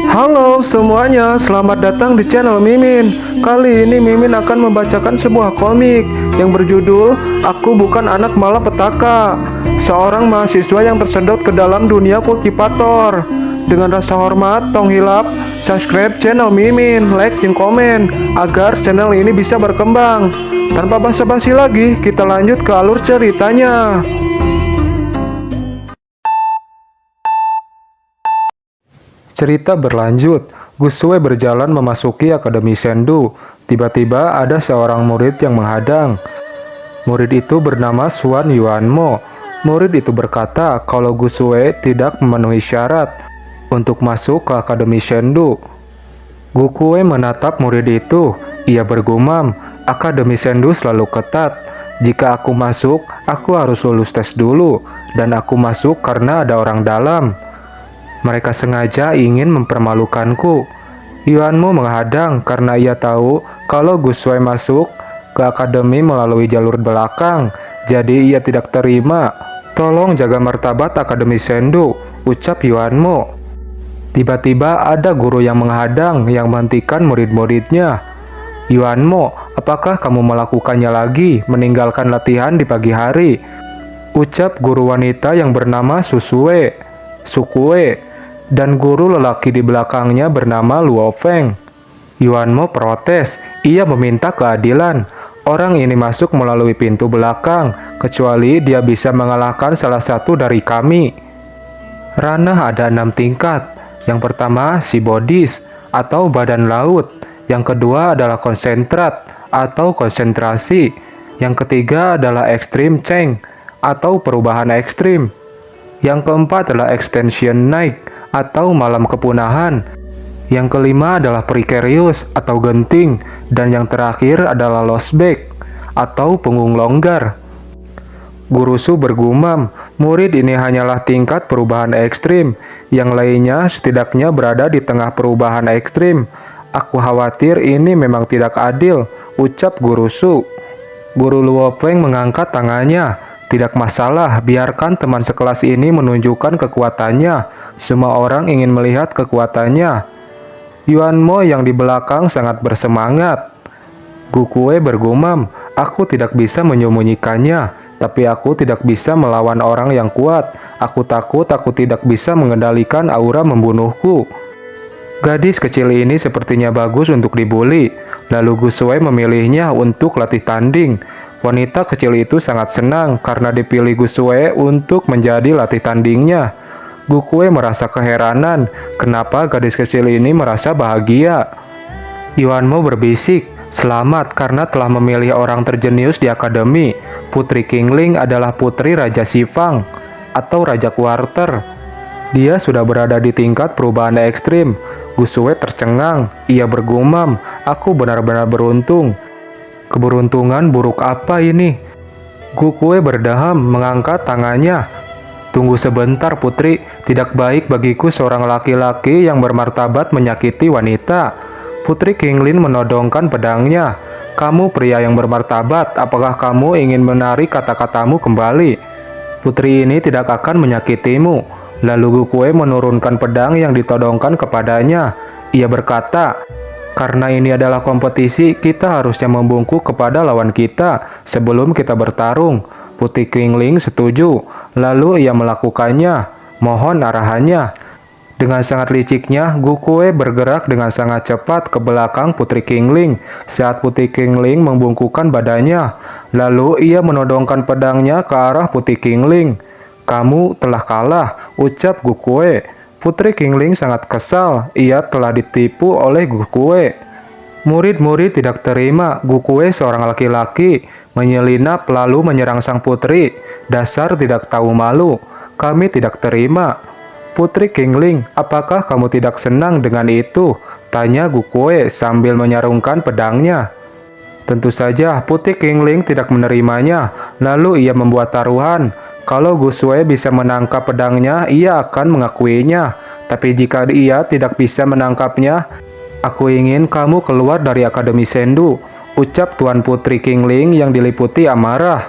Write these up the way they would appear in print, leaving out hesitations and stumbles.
Halo semuanya, selamat datang di channel Mimin. Kali ini Mimin akan membacakan sebuah komik yang berjudul Aku Bukan Anak Malapetaka. Seorang mahasiswa yang tersedot ke dalam dunia kultivator. Dengan rasa hormat, tong hilap, subscribe channel Mimin, like dan komen agar channel ini bisa berkembang. Tanpa basa-basi lagi, kita lanjut ke alur ceritanya. Cerita berlanjut, Gusue berjalan memasuki Akademi Sendu. Tiba-tiba ada seorang murid yang menghadang. Murid itu bernama Suan Yuanmo. Murid itu berkata kalau Gusue tidak memenuhi syarat untuk masuk ke Akademi Sendu. Gusue menatap murid itu. Ia bergumam, Akademi Sendu selalu ketat. Jika aku masuk, aku harus lulus tes dulu. Dan aku masuk karena ada orang dalam. Mereka sengaja ingin mempermalukanku. Yuanmo menghadang karena ia tahu kalau Gusue masuk ke akademi melalui jalur belakang. Jadi ia tidak terima. Tolong jaga martabat Akademi Sendu, ucap Yuanmo. Tiba-tiba ada guru yang menghadang yang menghentikan murid-muridnya. Yuanmo, apakah kamu melakukannya lagi meninggalkan latihan di pagi hari? Ucap guru wanita yang bernama Sukue. Dan guru lelaki di belakangnya bernama Luo Feng. Yuanmo protes, ia meminta keadilan. Orang ini masuk melalui pintu belakang, kecuali dia bisa mengalahkan salah satu dari kami. Ranah ada 6 tingkat. Yang pertama Sibodis atau badan laut. Yang kedua adalah konsentrat atau konsentrasi. Yang ketiga adalah ekstrim Cheng atau perubahan ekstrim. Yang keempat adalah extension night atau malam kepunahan. Yang kelima adalah precarious atau genting. Dan yang terakhir adalah lost back atau punggung longgar. Guru Su bergumam, murid ini hanyalah tingkat perubahan ekstrim. Yang lainnya setidaknya berada di tengah perubahan ekstrim. Aku khawatir ini memang tidak adil, ucap Guru Su. Guru Luo Feng mengangkat tangannya. Tidak masalah, biarkan teman sekelas ini menunjukkan kekuatannya. Semua orang ingin melihat kekuatannya. Yuanmo yang di belakang sangat bersemangat. Gusue bergumam, aku tidak bisa menyembunyikannya, tapi aku tidak bisa melawan orang yang kuat. Aku takut aku tidak bisa mengendalikan aura membunuhku. Gadis kecil ini sepertinya bagus untuk dibully. Lalu Gusue memilihnya untuk latih tanding. Wanita kecil itu sangat senang karena dipilih Gusue untuk menjadi latih tandingnya. Gusue merasa keheranan, kenapa gadis kecil ini merasa bahagia. Yuanmo berbisik, selamat karena telah memilih orang terjenius di akademi. Putri Qingling adalah putri Raja Shifang atau Raja Quarter. Dia sudah berada di tingkat perubahan ekstrim. Gusue tercengang, ia bergumam, aku benar-benar beruntung. Keberuntungan buruk apa ini? Gusue berdaham mengangkat tangannya. Tunggu sebentar putri, tidak baik bagiku seorang laki-laki yang bermartabat menyakiti wanita. Putri Qingling menodongkan pedangnya. Kamu pria yang bermartabat, apakah kamu ingin menarik kata-katamu kembali? Putri ini tidak akan menyakitimu. Lalu Gusue menurunkan pedang yang ditodongkan kepadanya. Ia berkata, karena ini adalah kompetisi, kita harusnya membungkuk kepada lawan kita sebelum kita bertarung. Putri Qingling setuju. Lalu ia melakukannya. Mohon arahannya. Dengan sangat liciknya, Gusue bergerak dengan sangat cepat ke belakang Putri Qingling. Saat Putri Qingling membungkukkan badannya, lalu ia menodongkan pedangnya ke arah Putri Qingling. Kamu telah kalah, ucap Gusue. Putri Qingling sangat kesal, ia telah ditipu oleh Gusue. Murid-murid tidak terima, Gusue seorang laki-laki, menyelinap lalu menyerang sang putri. Dasar tidak tahu malu, kami tidak terima. Putri Qingling, apakah kamu tidak senang dengan itu? Tanya Gusue sambil menyarungkan pedangnya. Tentu saja Putri Qingling tidak menerimanya, lalu ia membuat taruhan. Kalau Gusue bisa menangkap pedangnya, ia akan mengakuinya. Tapi jika ia tidak bisa menangkapnya, aku ingin kamu keluar dari Akademi Sendu, ucap Tuan Putri Qingling yang diliputi amarah.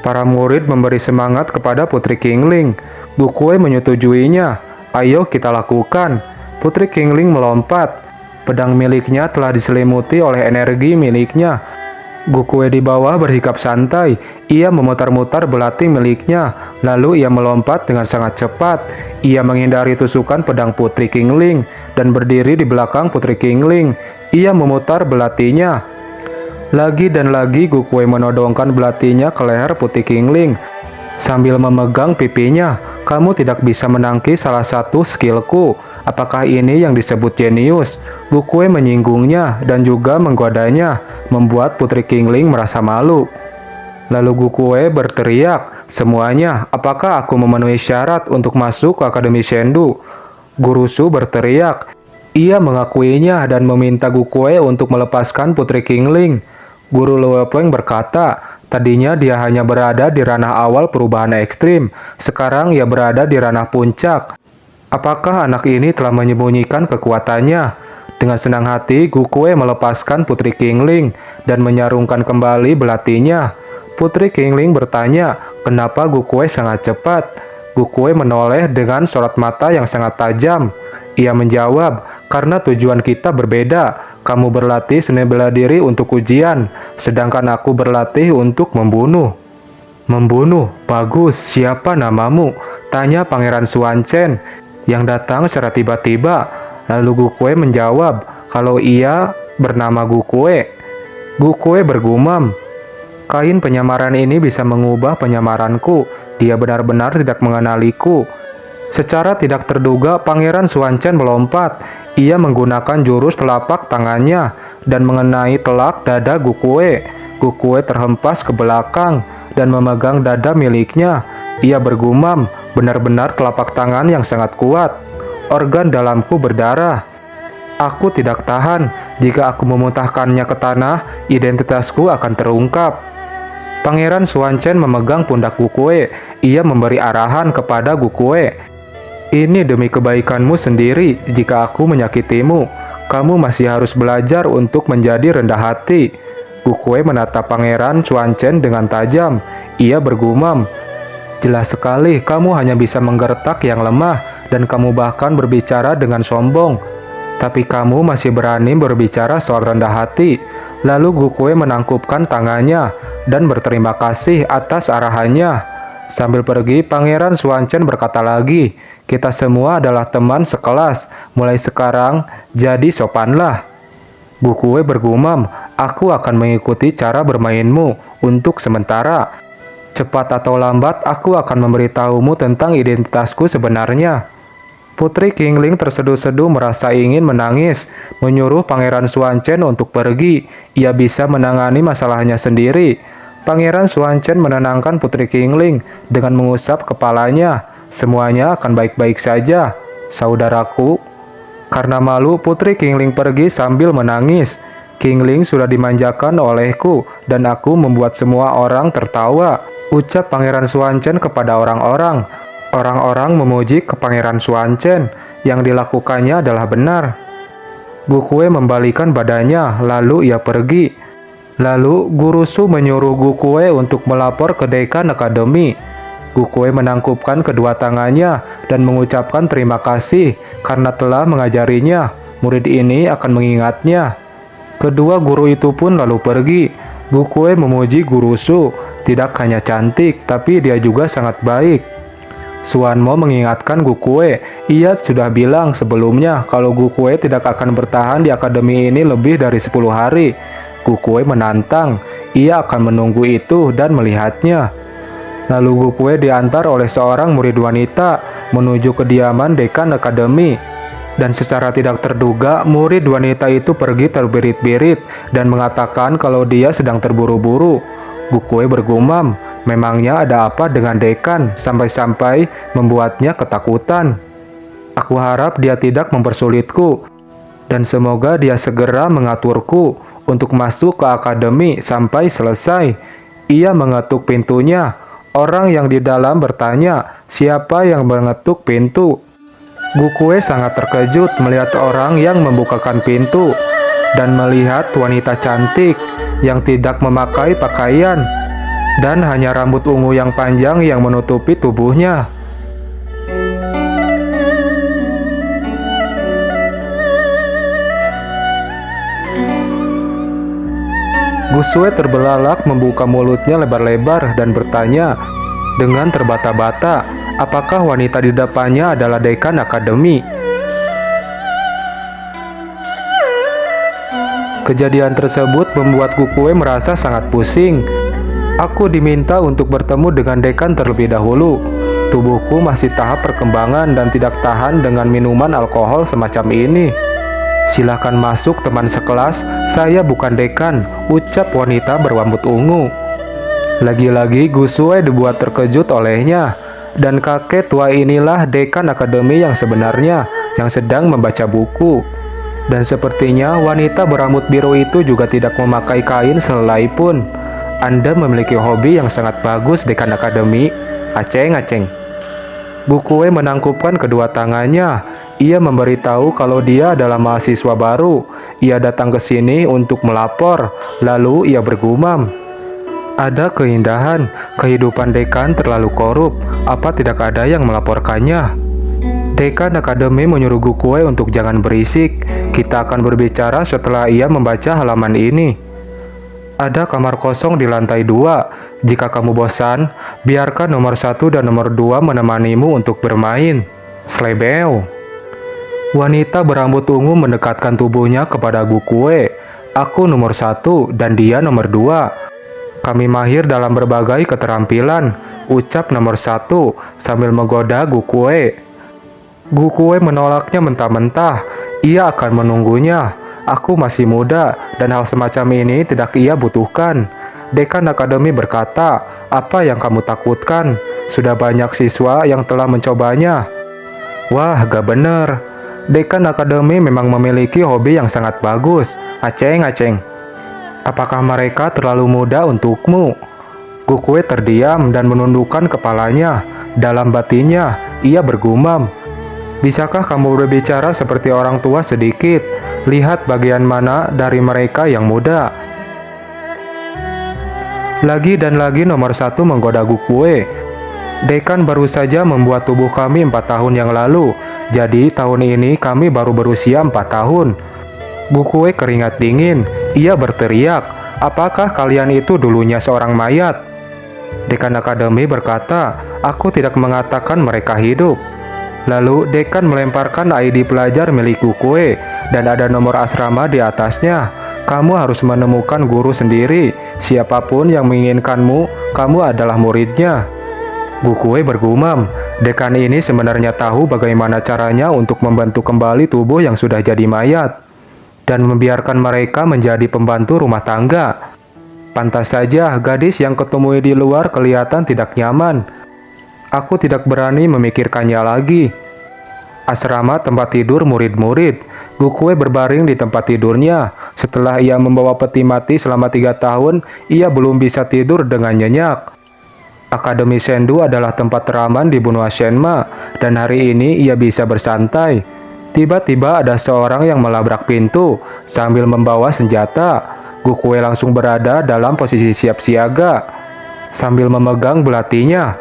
Para murid memberi semangat kepada Putri Qingling. Gusue menyetujuinya. Ayo kita lakukan. Putri Kingling melompat. Pedang miliknya telah diselimuti oleh energi miliknya. Gukue di bawah bersikap santai. Ia memutar-mutar belati miliknya, lalu ia melompat dengan sangat cepat. Ia menghindari tusukan pedang Putri Kingling dan berdiri di belakang Putri Kingling. Ia memutar belatinya. Lagi dan lagi Gukue menodongkan belatinya ke leher Putri Kingling sambil memegang pipinya. Kamu tidak bisa menangkis salah satu skillku. Apakah ini yang disebut jenius? Gukue menyinggungnya dan juga menggodanya, membuat Putri Kingling merasa malu. Lalu Gukue berteriak, "Semuanya, apakah aku memenuhi syarat untuk masuk ke Akademi Shendu?" Guru Su berteriak. Ia mengakuinya dan meminta Gukue untuk melepaskan Putri Kingling. Guru Luo Feng berkata, tadinya dia hanya berada di ranah awal perubahan ekstrim, sekarang ia berada di ranah puncak. Apakah anak ini telah menyembunyikan kekuatannya? Dengan senang hati, Gukue melepaskan Putri Kingling dan menyarungkan kembali belatinya. Putri Kingling bertanya, kenapa Gukue sangat cepat? Gukue menoleh dengan sorot mata yang sangat tajam. Ia menjawab, karena tujuan kita berbeda. Kamu berlatih seni bela diri untuk ujian, sedangkan aku berlatih untuk membunuh. Membunuh? Bagus, siapa namamu? Tanya Pangeran Suanchen yang datang secara tiba-tiba. Lalu Gukue menjawab, kalau ia bernama Gukue. Gukue bergumam, kain penyamaran ini bisa mengubah penyamaranku. Dia benar-benar tidak mengenaliku. Secara tidak terduga, Pangeran Suanchen melompat. Ia menggunakan jurus telapak tangannya dan mengenai telak dada Gukue. Gukue terhempas ke belakang dan memegang dada miliknya. Ia bergumam, benar-benar telapak tangan yang sangat kuat. Organ dalamku berdarah. Aku tidak tahan. Jika aku memuntahkannya ke tanah, identitasku akan terungkap. Pangeran Suanchen memegang pundak Gukue. Ia memberi arahan kepada Gukue. Ini demi kebaikanmu sendiri. Jika aku menyakitimu, kamu masih harus belajar untuk menjadi rendah hati. Gukue menatap Pangeran Suanchen dengan tajam. Ia bergumam, jelas sekali kamu hanya bisa menggertak yang lemah dan kamu bahkan berbicara dengan sombong. Tapi kamu masih berani berbicara soal rendah hati. Lalu Gukue menangkupkan tangannya dan berterima kasih atas arahannya. Sambil pergi, Pangeran Suanchen berkata lagi, kita semua adalah teman sekelas. Mulai sekarang, jadi sopanlah. Gukue bergumam, aku akan mengikuti cara bermainmu untuk sementara. Cepat atau lambat, aku akan memberitahumu tentang identitasku sebenarnya. Putri Kingling terseduh-seduh merasa ingin menangis, menyuruh Pangeran Suanchen untuk pergi. Ia bisa menangani masalahnya sendiri. Pangeran Suanchen menenangkan Putri Kingling dengan mengusap kepalanya. Semuanya akan baik-baik saja, saudaraku. Karena malu, Putri Kingling pergi sambil menangis. Kingling sudah dimanjakan olehku dan aku membuat semua orang tertawa, ucap Pangeran Suanchen kepada orang-orang. Orang-orang memuji ke Pangeran Suanchen, yang dilakukannya adalah benar. Gukue membalikan badannya, lalu ia pergi. Lalu Guru Su menyuruh Gukue untuk melapor ke dekan akademi. Gukue menangkupkan kedua tangannya dan mengucapkan terima kasih karena telah mengajarinya. Murid ini akan mengingatnya. Kedua guru itu pun lalu pergi. Gukue memuji Guru Su, tidak hanya cantik, tapi dia juga sangat baik. Suanmo mengingatkan Gukue, ia sudah bilang sebelumnya kalau Gukue tidak akan bertahan di akademi ini lebih dari 10 hari. Gukue menantang, ia akan menunggu itu dan melihatnya. Lalu Gukue diantar oleh seorang murid wanita menuju kediaman dekan akademi. Dan secara tidak terduga, murid wanita itu pergi terbirit-birit dan mengatakan kalau dia sedang terburu-buru. Gukue bergumam, memangnya ada apa dengan dekan sampai-sampai membuatnya ketakutan. Aku harap dia tidak mempersulitku, dan semoga dia segera mengaturku untuk masuk ke akademi sampai selesai. Ia mengetuk pintunya. Orang yang di dalam bertanya, siapa yang mengetuk pintu? Gukue sangat terkejut melihat orang yang membukakan pintu dan melihat wanita cantik yang tidak memakai pakaian dan hanya rambut ungu yang panjang yang menutupi tubuhnya. Gusue terbelalak membuka mulutnya lebar-lebar dan bertanya dengan terbata-bata, apakah wanita di depannya adalah dekan akademi. Kejadian tersebut membuat Gukue merasa sangat pusing. Aku diminta untuk bertemu dengan dekan terlebih dahulu. Tubuhku masih tahap perkembangan dan tidak tahan dengan minuman alkohol semacam ini. Silakan masuk teman sekelas, saya bukan dekan, ucap wanita berambut ungu. Lagi-lagi Gusue dibuat terkejut olehnya. Dan kakek tua inilah dekan akademi yang sebenarnya, yang sedang membaca buku. Dan sepertinya wanita berambut biru itu juga tidak memakai kain sehelai pun. Anda memiliki hobi yang sangat bagus, dekan akademi. Aceng-aceng. Gukue menangkupkan kedua tangannya. Ia memberitahu kalau dia adalah mahasiswa baru. Ia datang ke sini untuk melapor. Lalu ia bergumam, ada keindahan, kehidupan dekan terlalu korup. Apa tidak ada yang melaporkannya? Dekan akademi menyuruh Gukue untuk jangan berisik. Kita akan berbicara setelah ia membaca halaman ini. Ada kamar kosong di lantai 2. Jika kamu bosan, biarkan nomor 1 dan nomor 2 menemanimu untuk bermain. Slebeo. Wanita berambut ungu mendekatkan tubuhnya kepada Gukue. Aku nomor 1 dan dia nomor 2. Kami mahir dalam berbagai keterampilan, ucap nomor 1 sambil menggoda Gukue. Gukue menolaknya mentah-mentah. Ia akan menunggunya. Aku masih muda dan hal semacam ini tidak ia butuhkan. Dekan akademi berkata, apa yang kamu takutkan? Sudah banyak siswa yang telah mencobanya. Wah, gak bener. Dekan akademi memang memiliki hobi yang sangat bagus. Aceng-aceng. Apakah mereka terlalu muda untukmu? Gukue terdiam dan menundukkan kepalanya. Dalam batinnya, ia bergumam, bisakah kamu berbicara seperti orang tua sedikit? Lihat bagian mana dari mereka yang muda. Lagi dan lagi nomor 1 menggoda Gukue. Dekan baru saja membuat tubuh kami 4 tahun yang lalu. Jadi tahun ini kami baru berusia 4 tahun. Gukue keringat dingin. Ia berteriak, apakah kalian itu dulunya seorang mayat? Dekan akademi berkata, aku tidak mengatakan mereka hidup. Lalu dekan melemparkan ID pelajar milik Gukue dan ada nomor asrama di atasnya. Kamu harus menemukan guru sendiri. Siapapun yang menginginkanmu, kamu adalah muridnya. Gukue bergumam, dekan ini sebenarnya tahu bagaimana caranya untuk membentuk kembali tubuh yang sudah jadi mayat dan membiarkan mereka menjadi pembantu rumah tangga. Pantas saja gadis yang kutemui di luar kelihatan tidak nyaman. Aku tidak berani memikirkannya lagi. Asrama tempat tidur murid-murid. Gukue berbaring di tempat tidurnya. Setelah ia membawa peti mati selama 3 tahun, ia belum bisa tidur dengan nyenyak. Akademi Sendu adalah tempat teraman di benua Shenma, dan hari ini ia bisa bersantai. Tiba-tiba ada seorang yang melabrak pintu sambil membawa senjata. Gukue langsung berada dalam posisi siap siaga sambil memegang belatinya.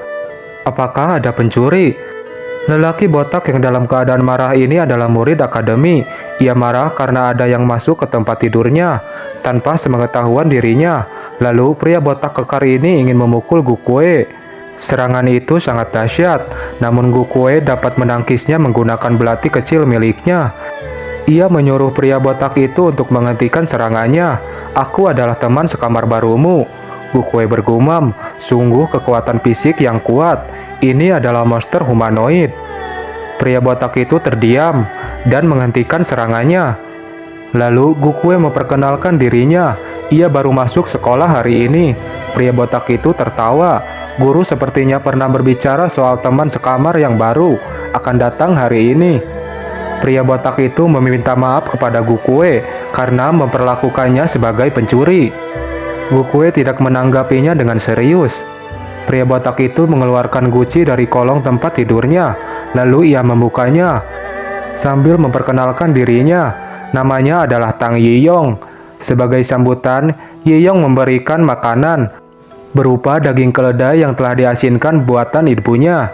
Apakah ada pencuri? Lelaki botak yang dalam keadaan marah ini adalah murid akademi. Ia marah karena ada yang masuk ke tempat tidurnya tanpa sepengetahuan dirinya. Lalu pria botak kekar ini ingin memukul Gukue. Serangan itu sangat dahsyat, namun Gukue dapat menangkisnya menggunakan belati kecil miliknya. Ia menyuruh pria botak itu untuk menghentikan serangannya. Aku adalah teman sekamar barumu. Gukue bergumam, sungguh kekuatan fisik yang kuat. Ini adalah monster humanoid. Pria botak itu terdiam dan menghentikan serangannya. Lalu Gukue memperkenalkan dirinya. Ia baru masuk sekolah hari ini. Pria botak itu tertawa. Guru sepertinya pernah berbicara soal teman sekamar yang baru akan datang hari ini. Pria botak itu meminta maaf kepada Gukue karena memperlakukannya sebagai pencuri. Gukue tidak menanggapinya dengan serius. Pria botak itu mengeluarkan guci dari kolong tempat tidurnya. Lalu ia membukanya sambil memperkenalkan dirinya. Namanya adalah Tang Yiyong. Sebagai sambutan, Yiyong memberikan makanan berupa daging keledai yang telah diasinkan buatan ibunya.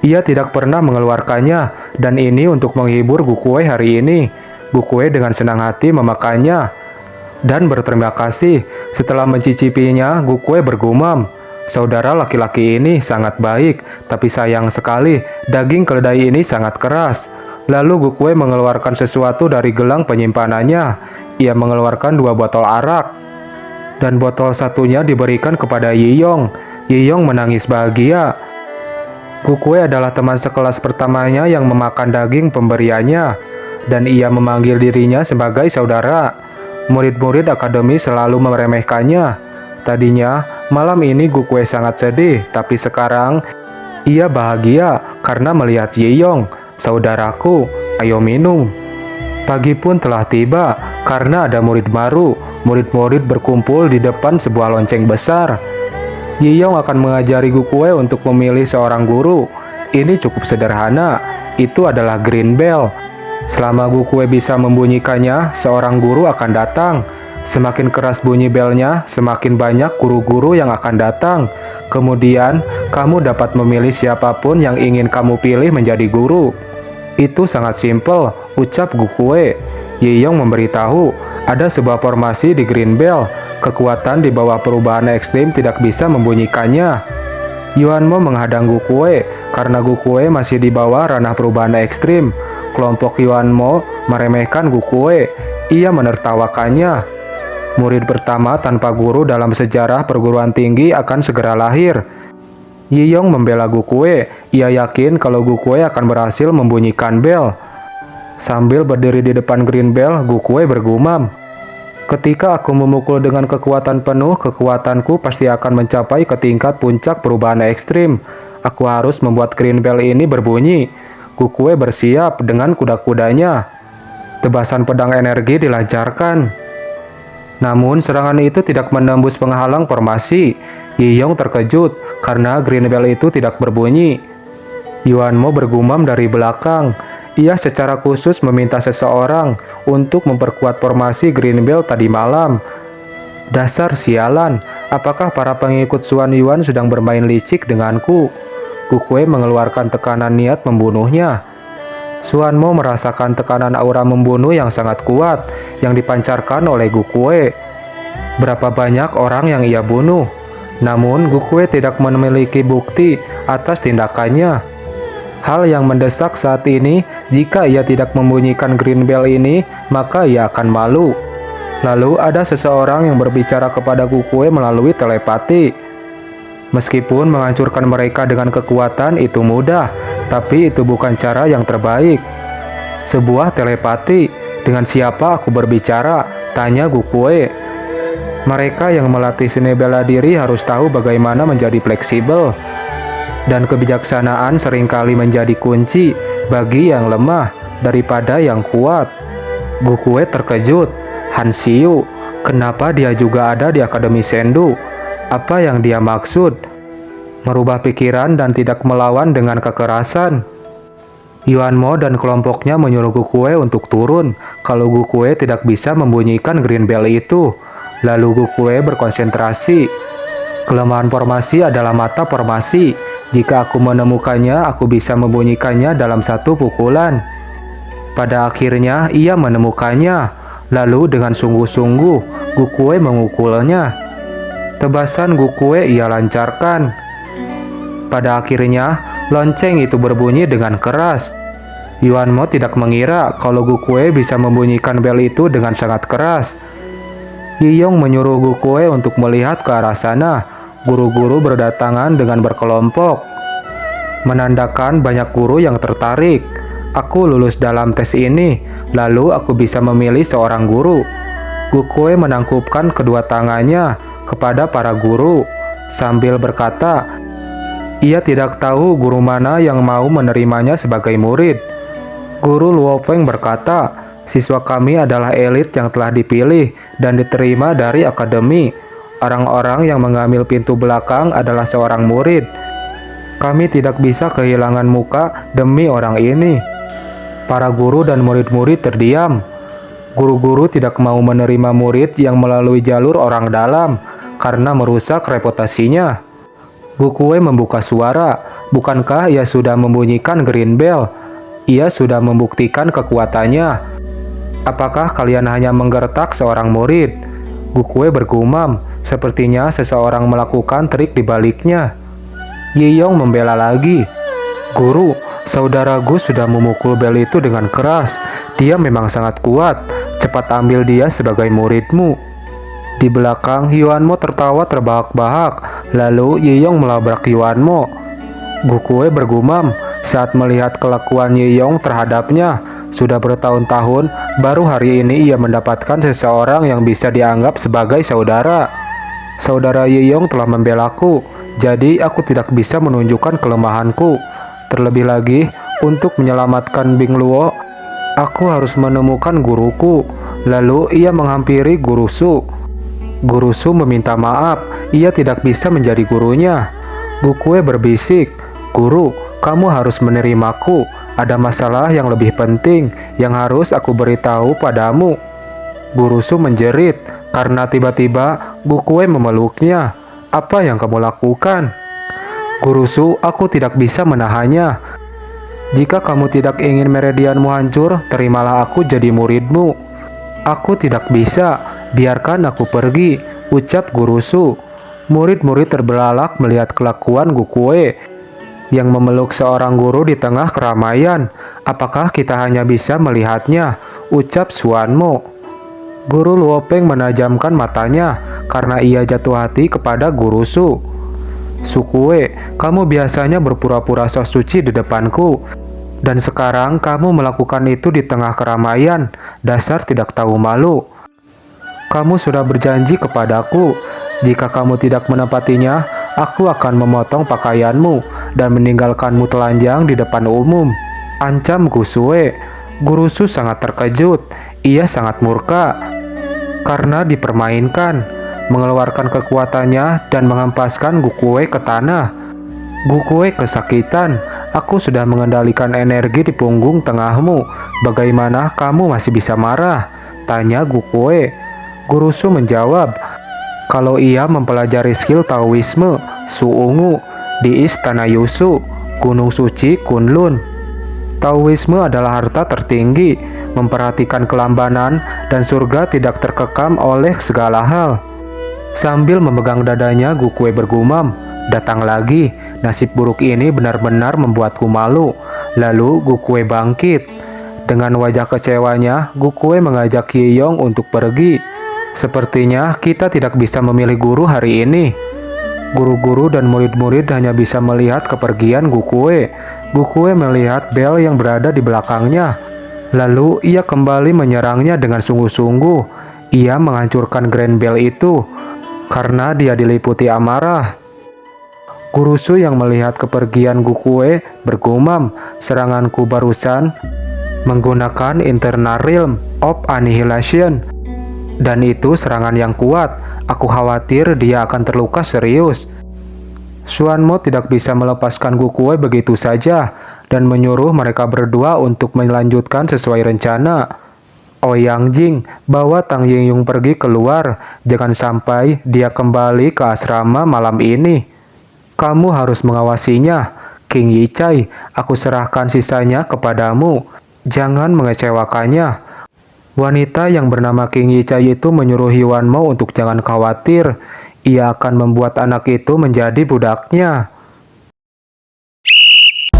Ia tidak pernah mengeluarkannya, dan ini untuk menghibur Gukue hari ini. Gukue dengan senang hati memakannya. dan berterima kasih. Setelah mencicipinya, Gukue bergumam, "Saudara laki-laki ini sangat baik, tapi sayang sekali, daging keledai ini sangat keras." Lalu Gukue mengeluarkan sesuatu dari gelang penyimpanannya. Ia mengeluarkan 2 botol arak, dan botol satunya diberikan kepada Yiyong. Yiyong menangis bahagia. Gukue adalah teman sekelas pertamanya yang memakan daging pemberiannya, dan ia memanggil dirinya sebagai saudara. Murid-murid akademi selalu meremehkannya. Tadinya, malam ini Gukue sangat sedih, tapi sekarang ia bahagia karena melihat Yiyong. "Saudaraku, ayo minum." Pagi pun telah tiba karena ada murid baru. Murid-murid berkumpul di depan sebuah lonceng besar. Yiyong akan mengajari Gukue untuk memilih seorang guru. Ini cukup sederhana, itu adalah Green Bell. Selama Gukue bisa membunyikannya, seorang guru akan datang. Semakin keras bunyi belnya, semakin banyak guru-guru yang akan datang. Kemudian, kamu dapat memilih siapapun yang ingin kamu pilih menjadi guru. Itu sangat simpel, ucap Gukue. Yiyong memberitahu, ada sebuah formasi di Green Bell. Kekuatan di bawah perubahan ekstrim tidak bisa membunyikannya. Yuanmo menghadang Gukue karena Gukue masih di bawah ranah perubahan ekstrim. Kelompok Yuanmo meremehkan Gukue. Ia menertawakannya. Murid pertama tanpa guru dalam sejarah perguruan tinggi akan segera lahir. Yiyong membela Gukue. Ia yakin kalau Gukue akan berhasil membunyikan bel. Sambil berdiri di depan Green Bell, Gukue bergumam, "Ketika aku memukul dengan kekuatan penuh, kekuatanku pasti akan mencapai ke tingkat puncak perubahan ekstrim. Aku harus membuat Green Bell ini berbunyi." Gukue bersiap dengan kuda-kudanya. Tebasan pedang energi dilancarkan. Namun serangan itu tidak menembus penghalang formasi. Yiyong terkejut karena Green Bell itu tidak berbunyi. Yuanmo bergumam dari belakang. Ia secara khusus meminta seseorang untuk memperkuat formasi Green Bell tadi malam. Dasar sialan, apakah para pengikut Xuan Yuan sedang bermain licik denganku? Gukue mengeluarkan tekanan niat membunuhnya. Xuanmo merasakan tekanan aura membunuh yang sangat kuat yang dipancarkan oleh Gukue. Berapa banyak orang yang ia bunuh? Namun Gukue tidak memiliki bukti atas tindakannya. Hal yang mendesak saat ini, jika ia tidak membunyikan Green Bell ini, maka ia akan malu. Lalu ada seseorang yang berbicara kepada Gukue melalui telepati. Meskipun menghancurkan mereka dengan kekuatan itu mudah, tapi itu bukan cara yang terbaik. Sebuah telepati, dengan siapa aku berbicara? Tanya Gukue. Mereka yang melatih seni bela diri harus tahu bagaimana menjadi fleksibel. Dan kebijaksanaan seringkali menjadi kunci bagi yang lemah daripada yang kuat. Gukue terkejut. Han Xiu, kenapa dia juga ada di Akademi Sendu? Apa yang dia maksud? Merubah pikiran dan tidak melawan dengan kekerasan. Yuanmo dan kelompoknya menyuruh Gukue untuk turun kalau Gukue tidak bisa membunyikan Green Bell itu. Lalu Gukue berkonsentrasi. Kelemahan formasi adalah mata formasi. Jika aku menemukannya, aku bisa membunyikannya dalam satu pukulan. Pada akhirnya, ia menemukannya. Lalu dengan sungguh-sungguh, Gukue mengukulnya. Tebasan Gukue ia lancarkan. Pada akhirnya, lonceng itu berbunyi dengan keras. Yuanmo tidak mengira kalau Gukue bisa membunyikan bel itu dengan sangat keras. Yiyong menyuruh Gukue untuk melihat ke arah sana. Guru-guru berdatangan dengan berkelompok, menandakan banyak guru yang tertarik. Aku lulus dalam tes ini, lalu aku bisa memilih seorang guru. Gukue menangkupkan kedua tangannya kepada para guru, sambil berkata, ia tidak tahu guru mana yang mau menerimanya sebagai murid. Guru Luo Feng berkata, siswa kami adalah elit yang telah dipilih dan diterima dari akademi. Orang-orang yang mengambil pintu belakang adalah seorang murid. Kami tidak bisa kehilangan muka demi orang ini. Para guru dan murid-murid terdiam. Guru-guru tidak mau menerima murid yang melalui jalur orang dalam karena merusak reputasinya. Gukue membuka suara. Bukankah ia sudah membunyikan Green Bell? Ia sudah membuktikan kekuatannya. Apakah kalian hanya menggertak seorang murid? Gukue bergumam, sepertinya seseorang melakukan trik di baliknya. Yiyong membela lagi. Guru, saudara Gus sudah memukul bel itu dengan keras. Dia memang sangat kuat. Cepat ambil dia sebagai muridmu. Di belakang, Yuanmo tertawa terbahak-bahak. Lalu Yiyong melabrak Yuanmo. Gukue bergumam saat melihat kelakuan Yiyong terhadapnya. Sudah bertahun-tahun, baru hari ini ia mendapatkan seseorang yang bisa dianggap sebagai saudara. Saudara Yiyong telah membelaku, jadi aku tidak bisa menunjukkan kelemahanku. Terlebih lagi, untuk menyelamatkan Bing Luo, aku harus menemukan guruku. Lalu ia menghampiri Guru Su. Guru Su meminta maaf, ia tidak bisa menjadi gurunya. Gukue berbisik, "Guru, kamu harus menerimaku. Ada masalah yang lebih penting yang harus aku beritahu padamu." Guru Su menjerit karena tiba-tiba Gukue memeluknya. "Apa yang kamu lakukan?" "Guru Su, aku tidak bisa menahannya. Jika kamu tidak ingin meridianmu hancur, terimalah aku jadi muridmu." "Aku tidak bisa, biarkan aku pergi," ucap Guru Su. Murid-murid terbelalak melihat kelakuan Gukue yang memeluk seorang guru di tengah keramaian. "Apakah kita hanya bisa melihatnya?" ucap Suanmo. Guru Luopeng menajamkan matanya karena ia jatuh hati kepada Guru Su. "Sukue, kamu biasanya berpura-pura sok suci di depanku, dan sekarang kamu melakukan itu di tengah keramaian. Dasar tidak tahu malu. Kamu sudah berjanji kepadaku, jika kamu tidak menepatinya, aku akan memotong pakaianmu dan meninggalkanmu telanjang di depan umum," ancam Gusue. Guru Su sangat terkejut. Ia sangat murka karena dipermainkan. Mengeluarkan kekuatannya dan menghempaskan Gukue ke tanah. "Gukue kesakitan. Aku sudah mengendalikan energi di punggung tengahmu. Bagaimana kamu masih bisa marah?" tanya Gukue. Guru Su menjawab kalau ia mempelajari skill Taoisme Su Ungu di Istana Yusu, Gunung Suci Kunlun. Taoisme adalah harta tertinggi, memperhatikan kelambanan, dan surga tidak terkekam oleh segala hal. Sambil memegang dadanya, Gukue bergumam, "Datang lagi, nasib buruk ini benar-benar membuatku malu." Lalu Gukue bangkit. Dengan wajah kecewanya, Gukue mengajak Yiyong untuk pergi. "Sepertinya kita tidak bisa memilih guru hari ini." Guru-guru dan murid-murid hanya bisa melihat kepergian Gukue. Gukue melihat bel yang berada di belakangnya. Lalu ia kembali menyerangnya dengan sungguh-sungguh. Ia menghancurkan Grand Bell itu karena dia diliputi amarah. Guru Su yang melihat kepergian Gukue bergumam, "Seranganku barusan menggunakan Internal Realm of Annihilation. Dan itu serangan yang kuat. Aku khawatir dia akan terluka serius." Suanmo tidak bisa melepaskan Gukue begitu saja dan menyuruh mereka berdua untuk melanjutkan sesuai rencana. "Ouyang Jing, bawa Tang Yingyung pergi keluar. Jangan sampai dia kembali ke asrama malam ini. Kamu harus mengawasinya. King Yichai, aku serahkan sisanya kepadamu. Jangan mengecewakannya." Wanita yang bernama King Yichai itu menyuruh Yuanmo untuk jangan khawatir. Ia akan membuat anak itu menjadi budaknya.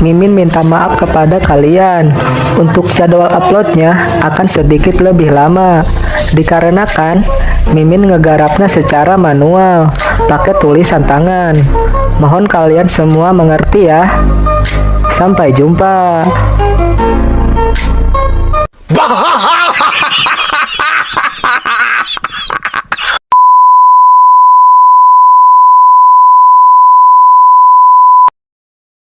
Mimin minta maaf kepada kalian. Untuk jadwal uploadnya akan sedikit lebih lama, dikarenakan Mimin ngegarapnya secara manual, pakai tulisan tangan. Mohon kalian semua mengerti ya. Sampai jumpa.